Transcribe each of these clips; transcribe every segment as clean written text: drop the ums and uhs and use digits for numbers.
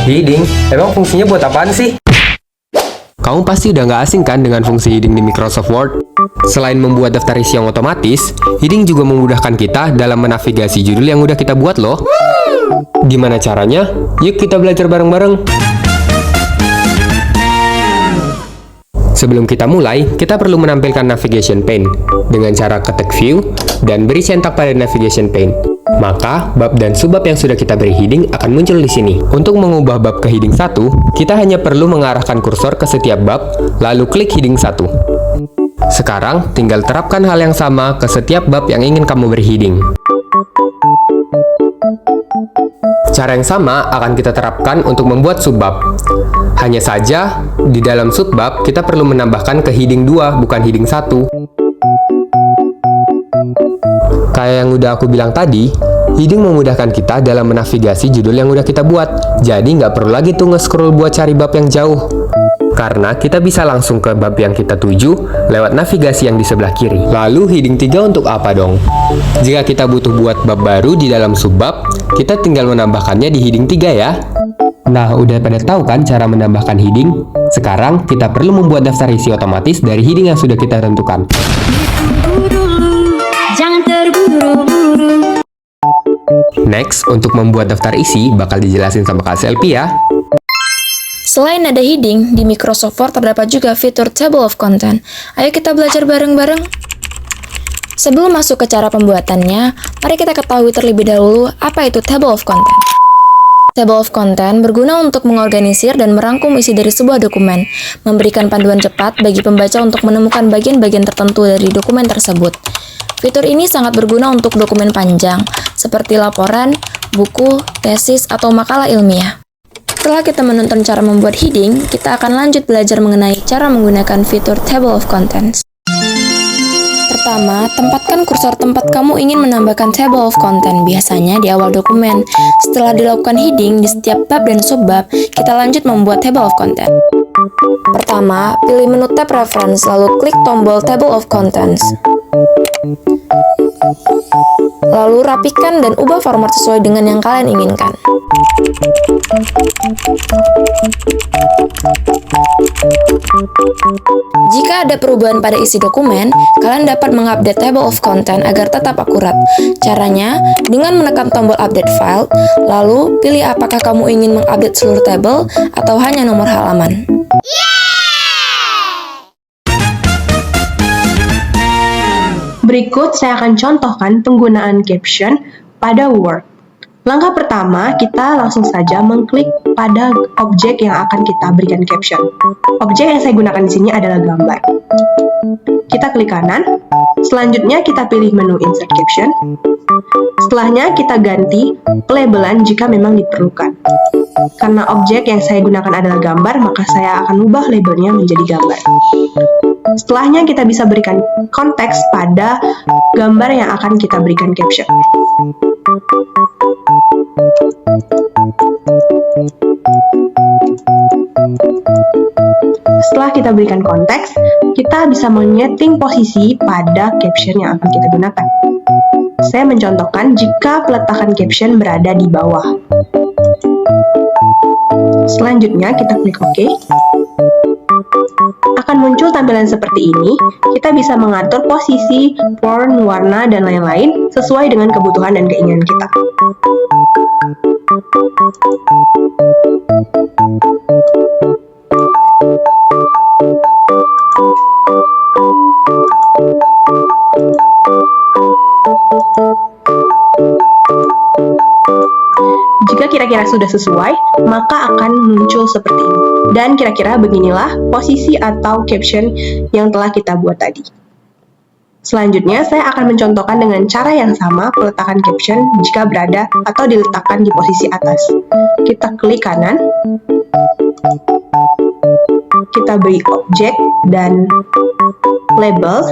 Heading? Emang fungsinya buat apaan sih? Kamu pasti udah nggak asing kan dengan fungsi heading di Microsoft Word? Selain membuat daftar isi yang otomatis, heading juga memudahkan kita dalam menavigasi judul yang udah kita buat loh. Gimana caranya? Yuk kita belajar bareng-bareng. Sebelum kita mulai, kita perlu menampilkan navigation pane dengan cara ketik view dan beri centak pada navigation pane. Maka, bab dan subbab yang sudah kita beri heading akan muncul di sini. Untuk mengubah bab ke heading 1, kita hanya perlu mengarahkan kursor ke setiap bab, lalu klik heading 1. Sekarang, tinggal terapkan hal yang sama ke setiap bab yang ingin kamu beri heading. Cara yang sama akan kita terapkan untuk membuat subbab. Hanya saja, di dalam subbab kita perlu menambahkan ke heading 2, bukan heading 1. Kayak yang udah aku bilang tadi, heading memudahkan kita dalam menavigasi judul yang udah kita buat. Jadi nggak perlu lagi tuh nge-scroll buat cari bab yang jauh. Karena kita bisa langsung ke bab yang kita tuju lewat navigasi yang di sebelah kiri. Lalu heading 3 untuk apa dong? Jika kita butuh buat bab baru di dalam subbab, kita tinggal menambahkannya di heading 3 ya. Nah, udah pada tahu kan cara menambahkan heading? Sekarang kita perlu membuat daftar isi otomatis dari heading yang sudah kita tentukan. Jangan terburu-buru. Next, untuk membuat daftar isi bakal dijelasin sama Kak Selfie ya. Selain ada heading, di Microsoft Word terdapat juga fitur Table of Content. Ayo kita belajar bareng-bareng. Sebelum masuk ke cara pembuatannya, mari kita ketahui terlebih dahulu apa itu Table of Content. Table of Content berguna untuk mengorganisir dan merangkum isi dari sebuah dokumen, memberikan panduan cepat bagi pembaca untuk menemukan bagian-bagian tertentu dari dokumen tersebut. Fitur ini sangat berguna untuk dokumen panjang, seperti laporan, buku, tesis, atau makalah ilmiah. Setelah kita menonton cara membuat heading, kita akan lanjut belajar mengenai cara menggunakan fitur Table of Contents. Pertama, tempatkan kursor tempat kamu ingin menambahkan Table of Content, biasanya di awal dokumen. Setelah dilakukan heading di setiap bab dan subbab, kita lanjut membuat Table of Content. Pertama, pilih menu tab Reference, lalu klik tombol Table of Contents. Lalu rapikan dan ubah format sesuai dengan yang kalian inginkan. Jika ada perubahan pada isi dokumen, kalian dapat mengupdate Table of Content agar tetap akurat. Caranya, dengan menekan tombol Update File, lalu pilih apakah kamu ingin mengupdate seluruh table atau hanya nomor halaman. Berikut saya akan contohkan penggunaan caption pada Word. Langkah pertama, kita langsung saja mengklik pada objek yang akan kita berikan caption. Objek yang saya gunakan di sini adalah gambar. Kita klik kanan, selanjutnya kita pilih menu Insert Caption. Setelahnya kita ganti pelabelan jika memang diperlukan. Karena objek yang saya gunakan adalah gambar, maka saya akan ubah labelnya menjadi gambar. Setelahnya kita bisa berikan konteks pada gambar yang akan kita berikan caption. Setelah kita berikan konteks, kita bisa menyeting posisi pada caption yang akan kita gunakan. Saya mencontohkan jika peletakan caption berada di bawah. Selanjutnya kita klik OK. Akan muncul tampilan seperti ini. Kita bisa mengatur posisi, font, warna, dan lain-lain sesuai dengan kebutuhan dan keinginan kita. Jika kira-kira sudah sesuai, maka akan muncul seperti ini. Dan kira-kira beginilah posisi atau caption yang telah kita buat tadi. Selanjutnya, saya akan mencontohkan dengan cara yang sama peletakan caption jika berada atau diletakkan di posisi atas. Kita klik kanan, kita beri objek dan label,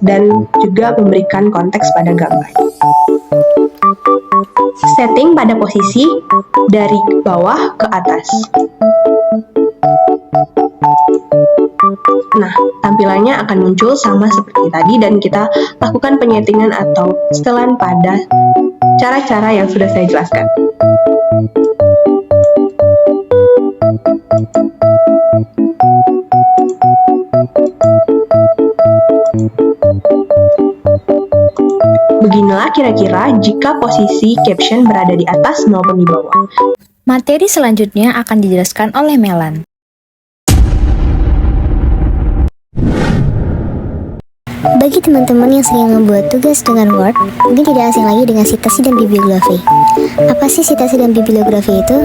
dan juga memberikan konteks pada gambar. Setting pada posisi dari bawah ke atas. Nah, tampilannya akan muncul sama seperti tadi dan kita lakukan penyetingan atau setelan pada cara-cara yang sudah saya jelaskan. kira-kira jika posisi caption berada di atas maupun di bawah. Materi selanjutnya akan dijelaskan oleh Melan. Bagi teman-teman yang sering membuat tugas dengan Word, mungkin tidak asing lagi dengan sitasi dan bibliografi. Apa sih sitasi dan bibliografi itu?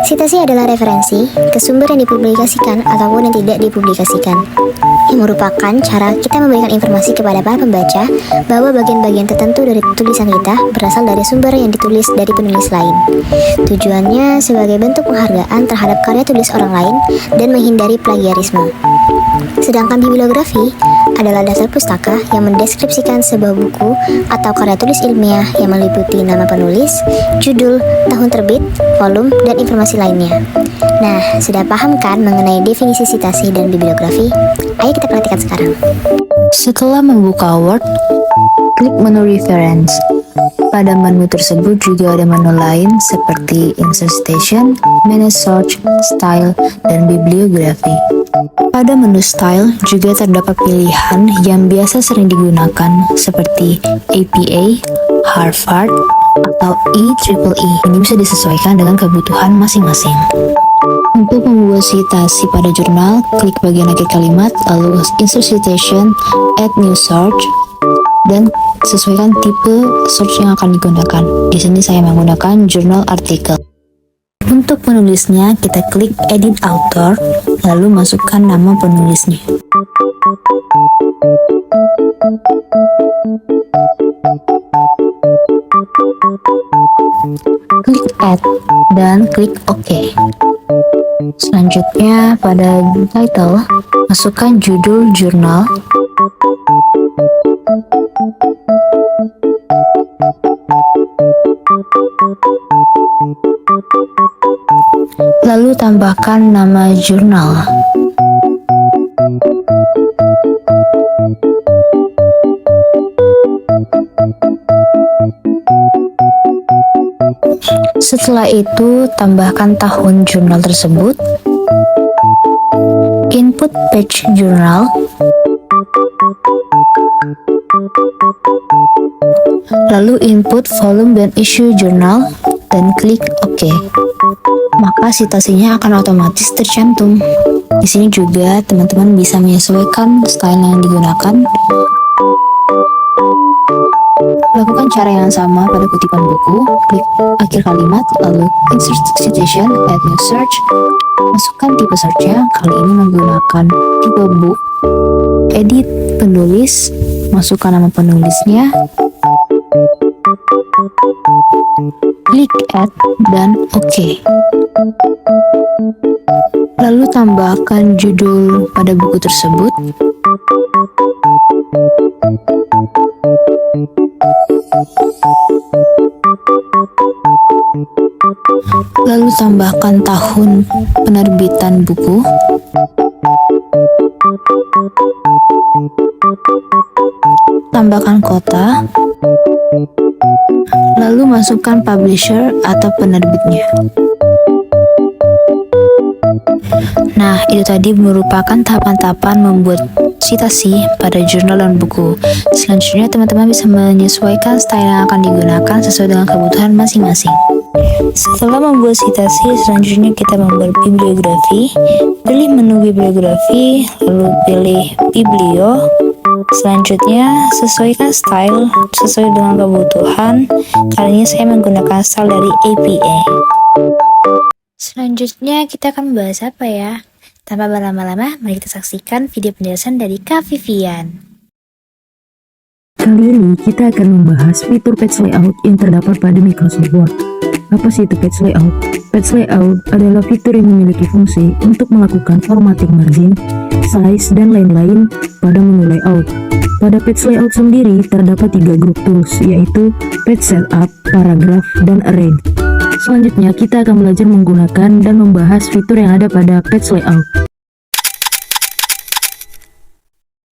Sitasi adalah referensi ke sumber yang dipublikasikan ataupun yang tidak dipublikasikan, yang merupakan cara kita memberikan informasi kepada para pembaca bahwa bagian-bagian tertentu dari tulisan kita berasal dari sumber yang ditulis dari penulis lain. Tujuannya sebagai bentuk penghargaan terhadap karya tulis orang lain dan menghindari plagiarisme. Sedangkan bibliografi adalah daftar pustaka yang mendeskripsikan sebuah buku atau karya tulis ilmiah yang meliputi nama penulis, judul, tahun terbit, volume, dan informasi lainnya. Nah, sudah paham kan mengenai definisi sitasi dan bibliografi? Ayo kita praktikkan sekarang. Setelah membuka Word, klik menu Reference. Pada menu tersebut juga ada menu lain seperti Insert Citation, Manage Search, Style, dan Bibliografi. Pada menu Style juga terdapat pilihan yang biasa sering digunakan seperti APA, Harvard, atau IEEE. Ini bisa disesuaikan dengan kebutuhan masing-masing. Untuk membuat citasi pada jurnal, klik bagian akhir kalimat, lalu Insert Citation, Add New Search, dan sesuaikan tipe search yang akan digunakan. Di sini saya menggunakan jurnal artikel. Untuk penulisnya, kita klik Edit Author, lalu masukkan nama penulisnya. Klik Add, dan klik OK. Selanjutnya, pada title, masukkan judul jurnal, lalu tambahkan nama jurnal. Setelah itu, tambahkan tahun jurnal tersebut, input page jurnal, lalu input volume dan issue jurnal, dan klik OK. Maka citasinya akan otomatis tercantum. Di sini juga teman-teman bisa menyesuaikan style yang digunakan. Lakukan cara yang sama pada kutipan buku, klik akhir kalimat, lalu Insert Citation, Add New Search, masukkan tipe search-nya, kali ini menggunakan tipe book, edit penulis, masukkan nama penulisnya, klik Add, dan OK. Lalu tambahkan judul pada buku tersebut, lalu tambahkan tahun penerbitan buku, tambahkan kota, lalu masukkan publisher atau penerbitnya. Nah, itu tadi merupakan tahapan-tahapan membuat citasi pada jurnal dan buku. Selanjutnya, teman-teman bisa menyesuaikan style yang akan digunakan sesuai dengan kebutuhan masing-masing. Setelah membuat citasi, selanjutnya kita membuat bibliografi. Pilih menu bibliografi, lalu pilih biblio. Selanjutnya, sesuaikan style sesuai dengan kebutuhan. Kali ini saya menggunakan style dari APA. Selanjutnya, kita akan membahas apa ya? Tanpa berlama-lama, mari kita saksikan video penjelasan dari Kak Vivian. Kali ini kita akan membahas fitur page layout yang terdapat pada Microsoft Word. Apa sih itu page layout? Page layout adalah fitur yang memiliki fungsi untuk melakukan formatting margin, size, dan lain-lain pada menu layout. Pada page layout sendiri terdapat 3 grup tools, yaitu page setup, paragraph, dan arrange. Selanjutnya kita akan belajar menggunakan dan membahas fitur yang ada pada page layout.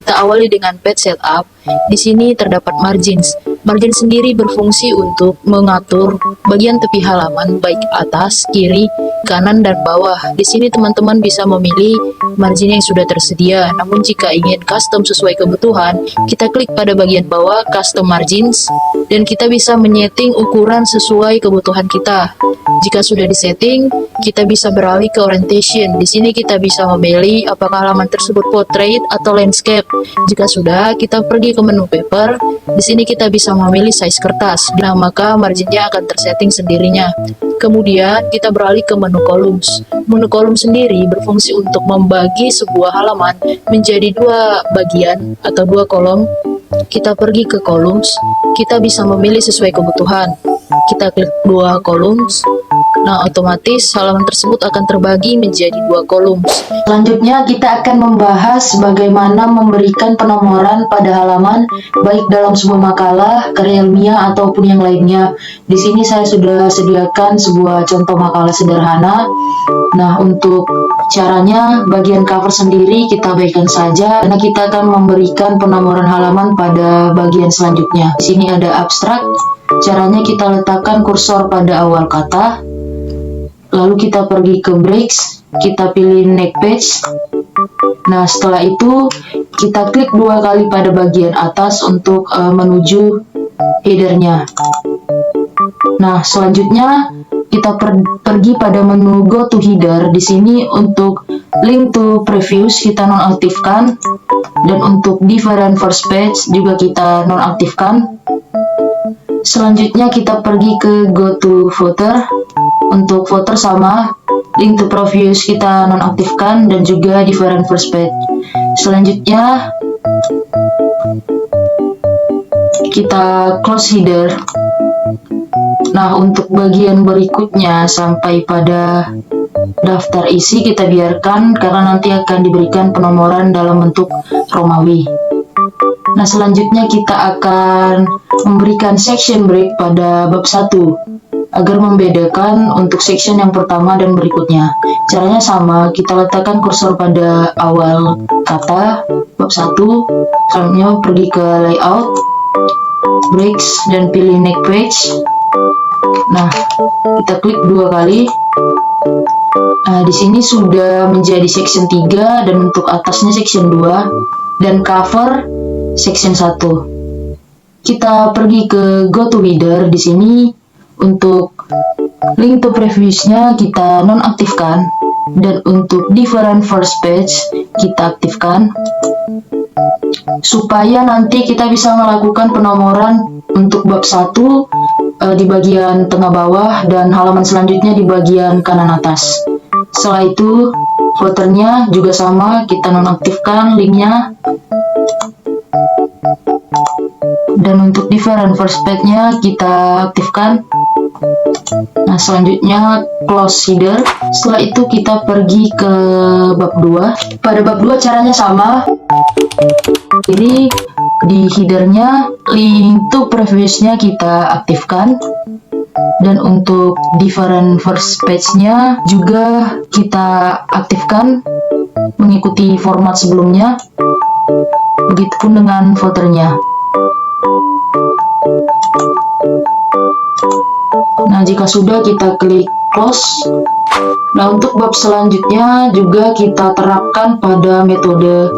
Kita awali dengan page setup. Di sini terdapat margins. Margin sendiri berfungsi untuk mengatur bagian tepi halaman baik atas, kiri, kanan, dan bawah. Di sini teman-teman bisa memilih margin yang sudah tersedia. Namun jika ingin custom sesuai kebutuhan, kita klik pada bagian bawah custom margins dan kita bisa menyeting ukuran sesuai kebutuhan kita. Jika sudah disetting, kita bisa beralih ke orientation. Di sini kita bisa memilih apakah halaman tersebut portrait atau landscape. Jika sudah, kita pergi ke menu paper. Di sini kita bisa memilih size kertas. Nah, maka marginnya akan tersetting sendirinya. Kemudian kita beralih ke menu columns. Menu column sendiri berfungsi untuk membagi sebuah halaman menjadi dua bagian atau dua kolom. Kita pergi ke columns, kita bisa memilih sesuai kebutuhan. Kita klik dua columns. Nah, otomatis halaman tersebut akan terbagi menjadi dua kolom. Selanjutnya, kita akan membahas bagaimana memberikan penomoran pada halaman, baik dalam sebuah makalah, karya ilmiah, ataupun yang lainnya. Di sini saya sudah sediakan sebuah contoh makalah sederhana. Nah, untuk caranya, bagian cover sendiri kita abaikan saja, karena kita akan memberikan penomoran halaman pada bagian selanjutnya. Di sini ada abstrak. Caranya kita letakkan kursor pada awal kata. Lalu kita pergi ke breaks, kita pilih next page. Nah, setelah itu kita klik dua kali pada bagian atas untuk menuju headernya. Nah, selanjutnya kita pergi pada menu go to header. Di sini untuk link to previews kita nonaktifkan, dan untuk different first page juga kita nonaktifkan. Selanjutnya kita pergi ke go to footer. Untuk footer sama, link to previews kita nonaktifkan dan juga different first page. Selanjutnya kita close header. Nah, untuk bagian berikutnya sampai pada daftar isi kita biarkan karena nanti akan diberikan penomoran dalam bentuk Romawi. Nah, selanjutnya kita akan memberikan section break pada bab 1 agar membedakan untuk section yang pertama dan berikutnya. Caranya sama, kita letakkan kursor pada awal kata bab 1, selanjutnya pergi ke layout, breaks, dan pilih next page. Nah, kita klik dua kali. Nah, di sini sudah menjadi section 3 dan untuk atasnya section 2 dan cover section 1. Kita pergi ke go to header. Di sini untuk link to previews-nya kita nonaktifkan dan untuk different first page kita aktifkan supaya nanti kita bisa melakukan penomoran untuk bab 1 di bagian tengah bawah dan halaman selanjutnya di bagian kanan atas. Setelah itu footernya juga sama, kita nonaktifkan linknya. Dan untuk different first page-nya kita aktifkan. Nah, selanjutnya close header. Setelah itu kita pergi ke bab 2. Pada bab 2 caranya sama. Jadi di headernya link to previews-nya kita aktifkan. Dan untuk different first page-nya juga kita aktifkan mengikuti format sebelumnya. Begitupun dengan footernya. Nah, jika sudah kita klik close. Nah, untuk bab selanjutnya juga kita terapkan pada metode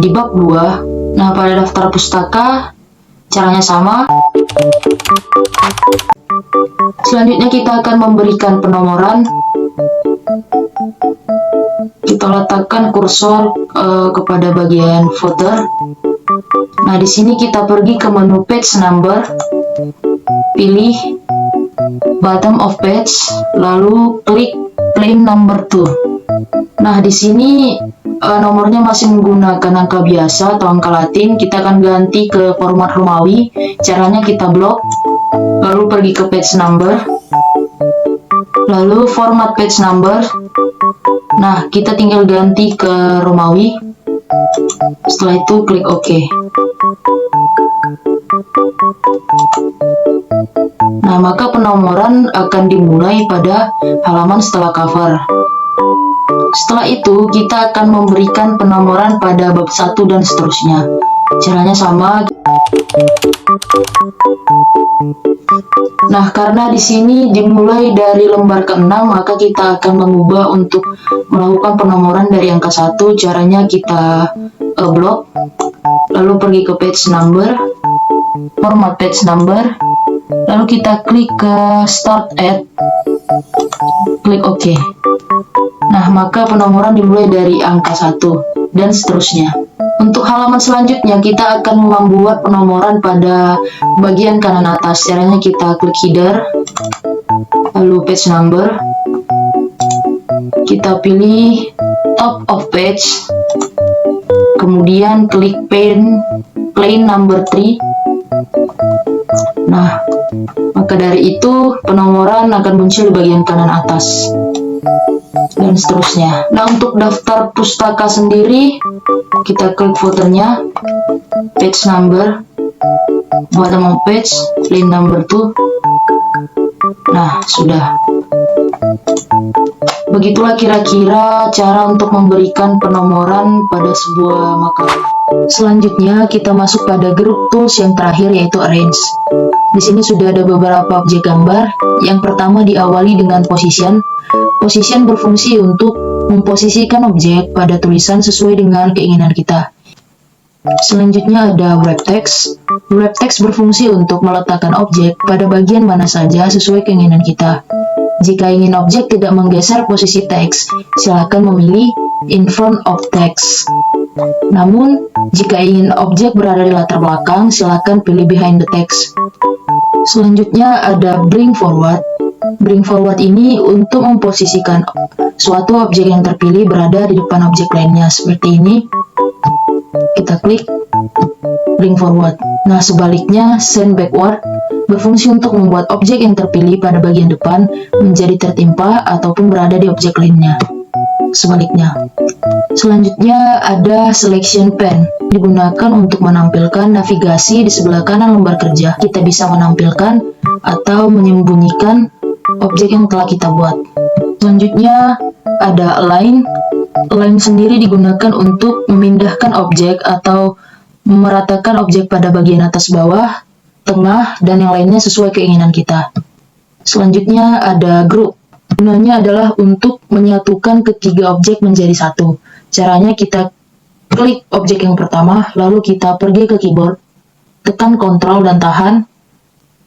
di bab 2. Nah, pada daftar pustaka caranya sama. Selanjutnya kita akan memberikan penomoran. Kita letakkan kursor kepada bagian footer. Nah, di sini kita pergi ke menu page number, pilih bottom of page, lalu klik plain number 2. Nah, di sini nomornya masih menggunakan angka biasa atau angka Latin. Kita akan ganti ke format Romawi. Caranya kita blok, lalu pergi ke page number, lalu format page number. Nah, kita tinggal ganti ke Romawi. Setelah itu klik OK. Nah, maka penomoran akan dimulai pada halaman setelah cover. Setelah itu, kita akan memberikan penomoran pada bab 1 dan seterusnya. Caranya sama. Nah, karena di sini dimulai dari lembar ke-6, maka kita akan mengubah untuk melakukan penomoran dari angka 1. Caranya kita blok, lalu pergi ke page number, format page number, lalu kita klik ke start at, klik OK. Nah, maka penomoran dimulai dari angka 1 dan seterusnya. Untuk halaman selanjutnya, kita akan membuat penomoran pada bagian kanan atas. Caranya kita klik header, lalu page number, kita pilih top of page, kemudian klik plain number 3. Nah, maka dari itu penomoran akan muncul di bagian kanan atas dan seterusnya. Nah, untuk daftar pustaka sendiri, kita klik footernya, page number, bottom of page, plain number 2. Nah, sudah. Begitulah kira-kira cara untuk memberikan penomoran pada sebuah makalah. Selanjutnya kita masuk pada grup tools yang terakhir, yaitu arrange. Di sini sudah ada beberapa objek gambar. Yang pertama diawali dengan position. Position berfungsi untuk memposisikan objek pada tulisan sesuai dengan keinginan kita. Selanjutnya ada wrap text. Wrap text berfungsi untuk meletakkan objek pada bagian mana saja sesuai keinginan kita. Jika ingin objek tidak menggeser posisi teks, silakan memilih in front of text. Namun, jika ingin objek berada di latar belakang, silakan pilih behind the text. Selanjutnya ada bring forward. Bring forward ini untuk memposisikan suatu objek yang terpilih berada di depan objek lainnya. Seperti ini, kita klik bring forward. Nah, sebaliknya send backward berfungsi untuk membuat objek yang terpilih pada bagian depan menjadi tertimpa ataupun berada di objek lainnya. Sebaliknya. Selanjutnya ada selection pane, digunakan untuk menampilkan navigasi di sebelah kanan lembar kerja. Kita bisa menampilkan atau menyembunyikan objek yang telah kita buat. Selanjutnya ada align. Align sendiri digunakan untuk memindahkan objek atau memeratakan objek pada bagian atas, bawah, tengah, dan yang lainnya sesuai keinginan kita. Selanjutnya ada group. Gunanya adalah untuk menyatukan ketiga objek menjadi satu. Caranya kita klik objek yang pertama, lalu kita pergi ke keyboard, tekan Ctrl dan tahan,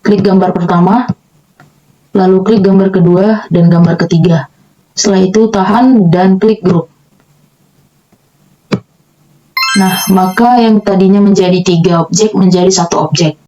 klik gambar pertama, lalu klik gambar kedua dan gambar ketiga. Setelah itu tahan dan klik group. Nah, maka yang tadinya menjadi 3 objek menjadi 1 objek.